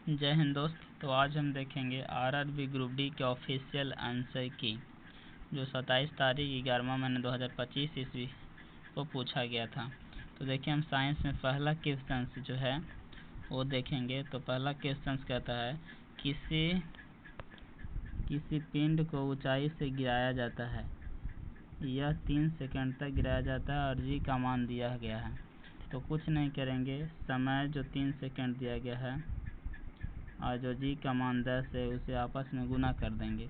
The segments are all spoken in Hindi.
जय हिंद दोस्त। तो आज हम देखेंगे आरआरबी ग्रुप डी के ऑफिशियल आंसर की, जो 27 तारीख 11वां महीने 2025 ईस्वी को पूछा गया था। तो देखिए, हम साइंस में पहला क्वेश्चन जो है वो देखेंगे। तो पहला क्वेश्चन कहता है किसी पिंड को ऊंचाई से गिराया जाता है, यह 3 सेकंड तक गिराया जाता है और जी का मान दिया गया है। तो कुछ नहीं करेंगे, समय जो 3 सेकंड दिया गया है और जो जी का मान 10 है उसे आपस में गुना कर देंगे।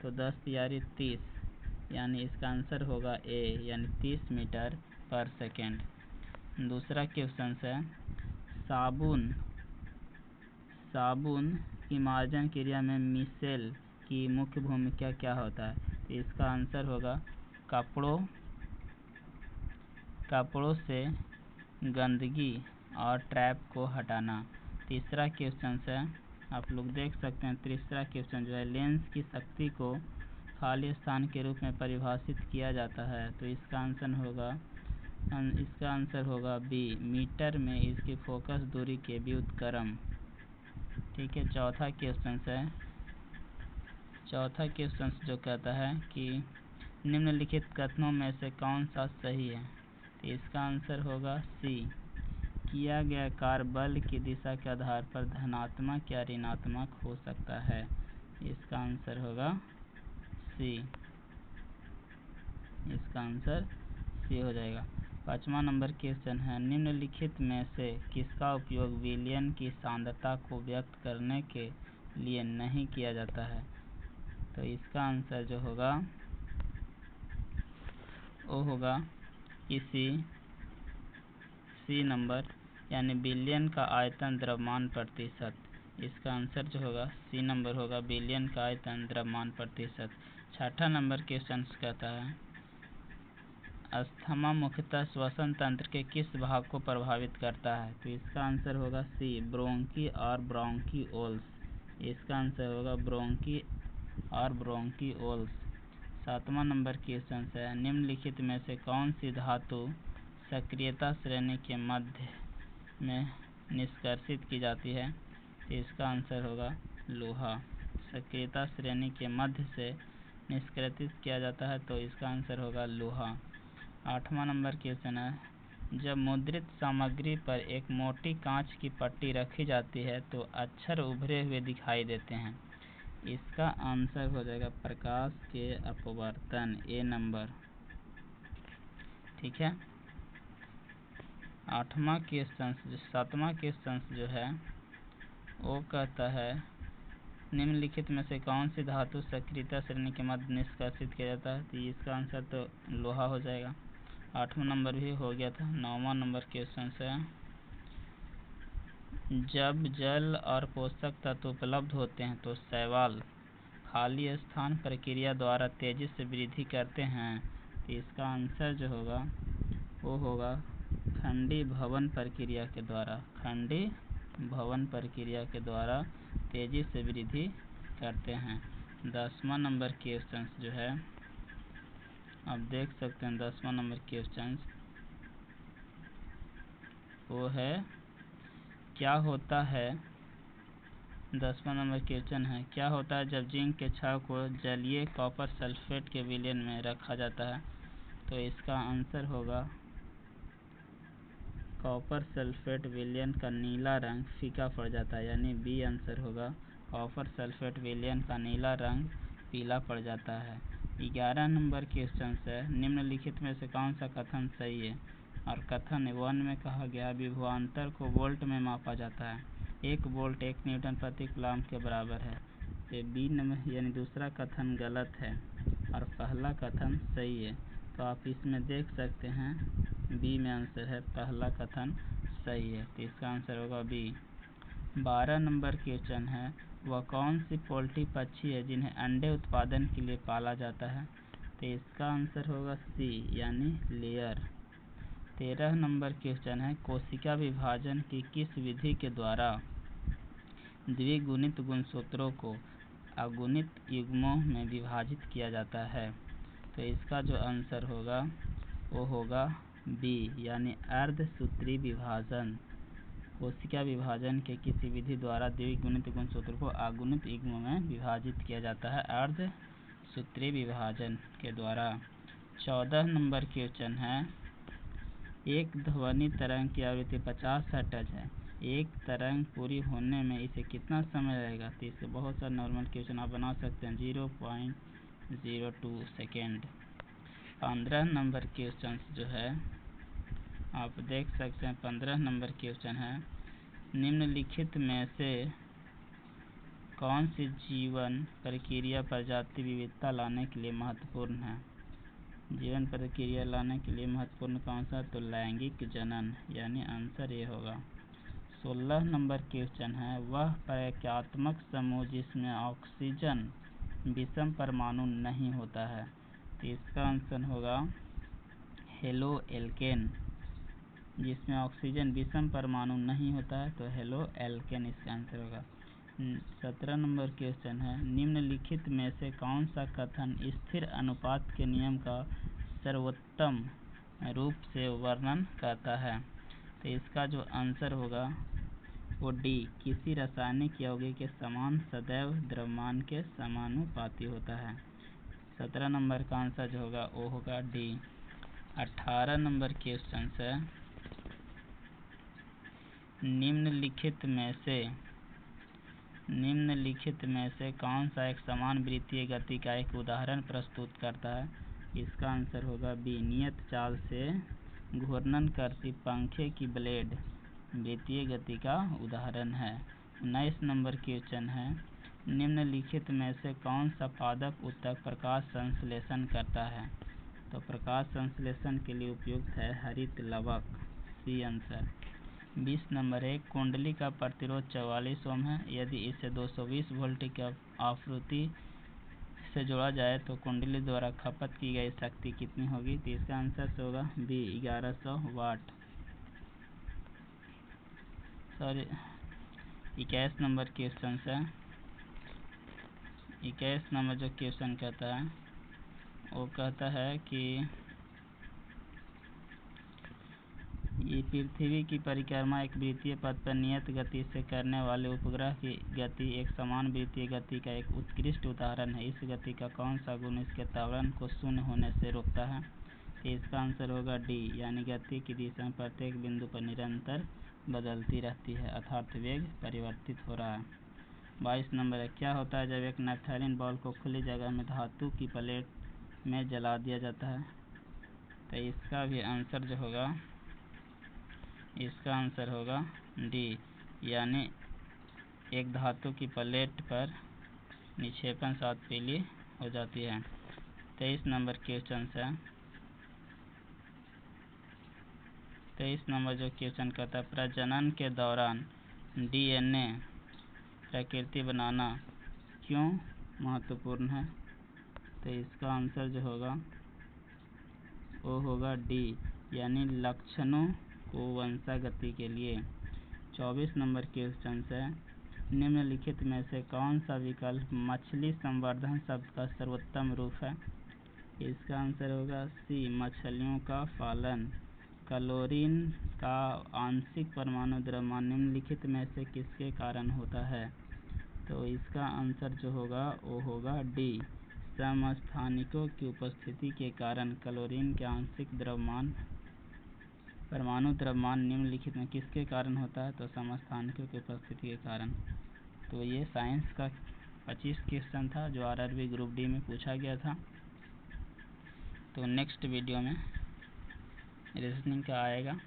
तो 10 तियारी 30, यानी इसका आंसर होगा ए, यानी 30 मीटर पर सेकेंड। दूसरा क्वेश्चन है साबुन की मार्जन क्रिया में मिसेल की मुख्य भूमिका क्या होता है। तो इसका आंसर होगा कपड़ों से गंदगी और ट्रैप को हटाना। तीसरा क्वेश्चन है, आप लोग देख सकते हैं, तीसरा क्वेश्चन जो है लेंस की शक्ति को खाली स्थान के रूप में परिभाषित किया जाता है। तो इसका आंसर होगा बी, मीटर में इसकी फोकस दूरी के व्युत्क्रम। ठीक है। चौथा क्वेश्चन जो कहता है कि निम्नलिखित कथनों में से कौन सा सही है। तो इसका आंसर होगा सी, किया गया कार्य बल की दिशा के आधार पर धनात्मक या ऋणात्मक हो सकता है। इसका आंसर होगा सी, इसका आंसर सी हो जाएगा। 5वां नंबर क्वेश्चन है, निम्नलिखित में से किसका उपयोग विलयन की सांद्रता को व्यक्त करने के लिए नहीं किया जाता है। तो इसका आंसर जो होगा वो होगा सी नंबर, यानी बिलियन का आयतन द्रव्यमान प्रतिशत। इसका आंसर जो होगा सी नंबर होगा, बिलियन का आयतन द्रव्यमान प्रतिशत। 6ठा नंबर क्वेश्चन कहता है अस्थमा मुख्यतः श्वसन तंत्र के किस भाग को प्रभावित करता है। तो इसका आंसर होगा सी, ब्रोंकी और ब्रोंकिओल्स। इसका आंसर होगा ब्रोंकी और ब्रोंकिओल्स। 7वां नंबर क्वेश्चन है, निम्नलिखित में से कौन सी धातु सक्रियता श्रेणी के मध्य में निष्कर्षित की जाती है। तो इसका आंसर होगा लोहा, सक्रियता श्रेणी के मध्य से निष्कर्षित किया जाता है। तो इसका आंसर होगा लोहा। 8वां नंबर क्वेश्चन है, जब मुद्रित सामग्री पर एक मोटी कांच की पट्टी रखी जाती है तो अक्षर उभरे हुए दिखाई देते हैं। इसका आंसर हो जाएगा प्रकाश के अपवर्तन, ए नंबर। ठीक है। 7वां क्वेश्चन जो है वो कहता है निम्नलिखित में से कौन सी धातु सक्रियता श्रेणी के मध्य निष्कर्षित किया जाता है। तो इसका आंसर तो लोहा हो जाएगा। 8वां नंबर भी हो गया था। 9वां नंबर क्वेश्चन है, जब जल और पोषक तत्व उपलब्ध होते हैं तो शैवाल खाली स्थान प्रक्रिया द्वारा तेजी से वृद्धि करते हैं। तो इसका आंसर जो होगा वो होगा खंडी भवन प्रक्रिया के द्वारा तेजी से वृद्धि करते हैं। 10वां नंबर क्वेश्चन जो है आप देख सकते हैं, 10वां नंबर क्वेश्चन वो है क्या होता है। 10वां नंबर क्वेश्चन है, क्या होता है जब जिंक के छड़ को जलीय कॉपर सल्फेट के विलयन में रखा जाता है। तो इसका आंसर होगा कॉपर सल्फेट विलयन का नीला रंग फीका पड़ जाता है, यानी बी आंसर होगा, कॉपर सल्फेट विलयन का नीला रंग पीला पड़ जाता है। 11 नंबर क्वेश्चन है, निम्नलिखित में से कौन सा कथन सही है। और कथन 1 में कहा गया विभवांतर को वोल्ट में मापा जाता है, 1 वोल्ट 1 न्यूटन प्रति कूलम्ब के बराबर है। तो बी नंबर यानी दूसरा कथन गलत है और पहला कथन सही है। तो आप इसमें देख सकते हैं बी में आंसर है, पहला कथन सही है। तो इसका आंसर होगा बी। 12 नंबर क्वेश्चन है, वह कौन सी पोल्ट्री पक्षी है जिन्हें अंडे उत्पादन के लिए पाला जाता है। तो इसका आंसर होगा सी, यानी लेयर। 13 नंबर क्वेश्चन है, कोशिका विभाजन की किस विधि के द्वारा द्विगुणित गुणसूत्रों को अगुणित युग्मों में विभाजित किया जाता है। तो इसका जो आंसर होगा वो होगा बी, यानी अर्धसूत्री विभाजन। कोशिका विभाजन के किसी विधि द्वारा द्विगुणित गुणसूत्र को अगुणित युग्म में विभाजित किया जाता है? अर्धसूत्रीय विभाजन के द्वारा। 14 नंबर क्वेश्चन है, एक ध्वनि तरंग की आवृत्ति 50 हर्ट्ज है। एक तरंग पूरी होने में इसे कितना समय लगेगा? तो इसके बहुत सारे नॉर्मल क्वेश्चन आप बना सकते हैं। 0.02 सेकेंड। 15 नंबर क्वेश्चन जो है आप देख सकते हैं। 15 नंबर क्वेश्चन है, निम्नलिखित में से कौन सी जीवन प्रक्रिया प्रजाति विविधता लाने के लिए महत्वपूर्ण है? जीवन प्रक्रिया लाने के लिए महत्वपूर्ण कौन सा? तो लैंगिक जनन, यानी आंसर ये होगा। 16 नंबर क्वेश्चन है, वह प्रक्रियात्मक समूह जिसमें ऑक्सीजन विषम परमाणु नहीं होता है। तो इसका आंसर होगा हेलो एल्केन। जिसमें ऑक्सीजन विषम परमाणु नहीं होता है तो हेलो एल्केन इसका आंसर होगा। 17 नंबर क्वेश्चन है, निम्नलिखित में से कौन सा कथन स्थिर अनुपात के नियम का सर्वोत्तम रूप से वर्णन करता है? तो इसका जो आंसर होगा वो डी, किसी रासायनिक यौगिक के समान सदैव द्रव्यमान के समानुपाती होता है। 17 नंबर का आंसर जो होगा वो होगा डी। 18 नंबर क्वेश्चन है, निम्नलिखित में से कौन सा एक समान वृत्तीय गति का एक उदाहरण प्रस्तुत करता है? इसका आंसर होगा बी, नियत चाल से घूर्णन करती पंखे की ब्लेड वृत्तीय गति का उदाहरण है। 19 नंबर क्वेश्चन है, निम्नलिखित में से कौन सा पादप ऊतक प्रकाश संश्लेषण करता है? तो प्रकाश संश्लेषण के लिए उपयुक्त है हरित लवक, सी आंसर। 20 नंबर है, कुंडली का प्रतिरोध 44 ओम है। यदि इसे 220 वोल्ट की आवृत्ति से जोड़ा जाए तो कुंडली द्वारा खपत की गई शक्ति कितनी होगी? तो इसका आंसर होगा बी, 1100 वाट। 21 नंबर क्वेश्चन है, 21 नंबर जो क्वेश्चन कहता है वो कहता है कि ये पृथ्वी की परिक्रमा एक वृत्तीय पथ पर नियत गति से करने वाले उपग्रह की गति एक समान वृत्तीय गति का एक उत्कृष्ट उदाहरण है। इस गति का कौन सा गुण इसके त्वरण को शून्य होने से रोकता है? तो इसका आंसर होगा डी, यानी गति की दिशा प्रत्येक बिंदु पर निरंतर बदलती रहती है अर्थात वेग परिवर्तित हो रहा है। 22 नंबर है, क्या होता है जब एक नैप्थेलिन बॉल को खुली जगह में धातु की प्लेट में जला दिया जाता है? तो इसका भी आंसर जो होगा, इसका आंसर होगा डी, यानी एक धातु की प्लेट पर निक्षेपण साथ पीली हो जाती है। 23 नंबर क्वेश्चन है, 23 नंबर जो क्वेश्चन कहता है, प्रजनन के दौरान डीएनए प्रकृति बनाना क्यों महत्वपूर्ण है? तो इसका आंसर जो होगा वो होगा डी, यानी लक्षणों को वंशागति के लिए। 24 नंबर क्वेश्चन है, निम्नलिखित में से कौन सा विकल्प मछली संवर्धन शब्द का सर्वोत्तम रूप है? इसका आंसर होगा सी, मछलियों का पालन। क्लोरीन का आंशिक परमाणु द्रव्यमान निम्नलिखित में से किसके कारण होता है? तो इसका आंसर जो होगा वो होगा डी, समस्थानिकों की उपस्थिति के कारण क्लोरीन के आंशिक द्रव्यमान परमाणु द्रव्यमान निम्नलिखित में किसके कारण होता है? तो समस्थानिकों की उपस्थिति के कारण। तो ये साइंस का 25 क्वेश्चन था जो आरआरबी ग्रुप डी में पूछा गया था। तो नेक्स्ट वीडियो में रीजनिंग का आएगा।